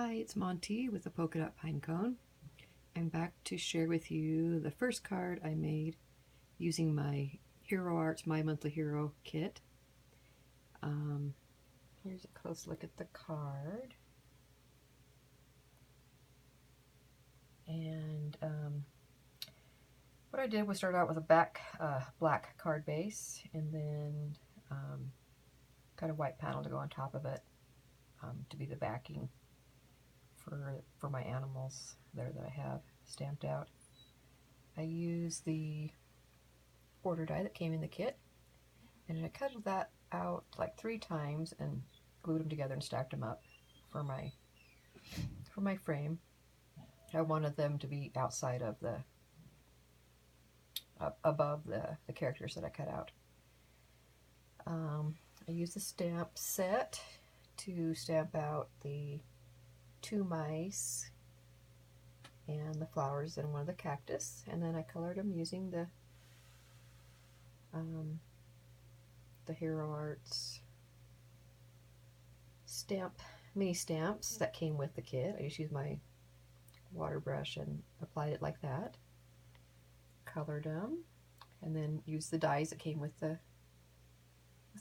Hi, it's Monty with the Polka Dot Pine Cone. I'm back to share with you the first card I made using my Hero Arts My Monthly Hero kit. Here's a close look at the card. And what I did was start out with a black card base and then got a white panel to go on top of it to be the backing for my animals there that I have stamped out. I used the border die that came in the kit, and I cut that out like 3 times and glued them together and stacked them up for my frame. I wanted them to be outside of the above the characters that I cut out. I used the stamp set to stamp out the 2 mice and the flowers and one of the cactus, and then I colored them using the Hero Arts mini stamps that came with the kit. I just used my water brush and applied it like that, colored them, and then used the dies that came with the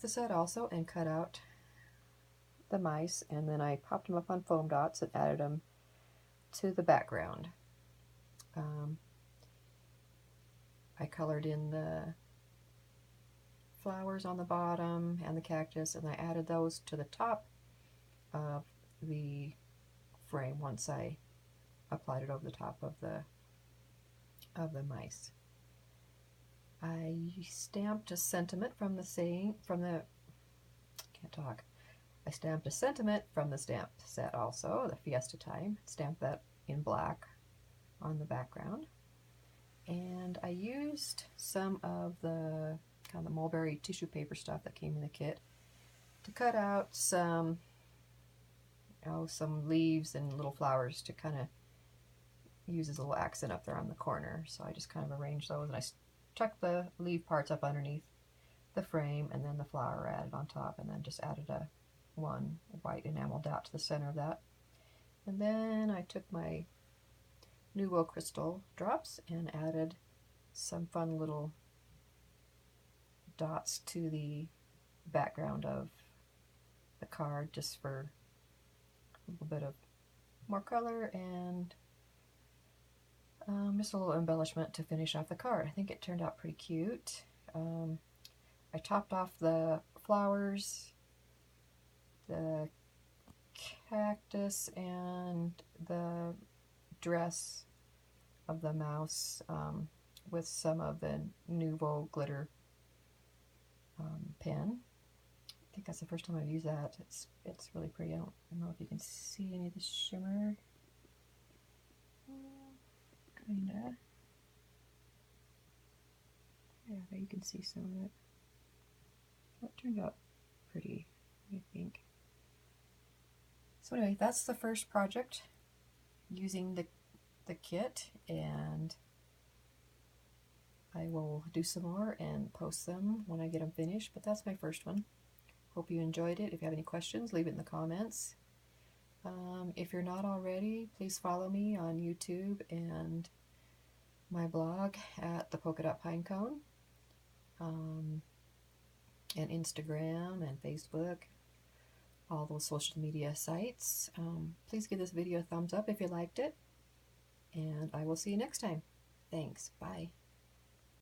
set also, and cut out the mice, and then I popped them up on foam dots and added them to the background. I colored in the flowers on the bottom and the cactus, and I added those to the top of the frame once I applied it over the top of the mice. I stamped a sentiment from the I stamped a sentiment from the stamp set also, the Fiesta time. Stamped that in black on the background. And I used some of the kind of the mulberry tissue paper stuff that came in the kit to cut out some leaves and little flowers to kind of use as a little accent up there on the corner. So I just kind of arranged those, and I tucked the leaf parts up underneath the frame, and then the flower added on top, and then just added one white enamel dot to the center of that. And then I took my Nouveau crystal drops and added some fun little dots to the background of the card, just for a little bit of more color and just a little embellishment to finish off the card. I think it turned out pretty cute. I topped off the flowers, the cactus, and the dress of the mouse with some of the Nouveau glitter pen. I think that's the first time I've used that. It's really pretty. I don't know if you can see any of the shimmer. Kinda. Yeah, there you can see some of it. That turned out pretty, I think. So anyway, that's the first project using the kit, and I will do some more and post them when I get them finished, but that's my first one. Hope you enjoyed it. If you have any questions, leave it in the comments. If you're not already, please follow me on YouTube and my blog at the Polka Dot Pine Cone, and Instagram and Facebook, all those social media sites. Please give this video a thumbs up if you liked it, and I will see you next time. Thanks. Bye.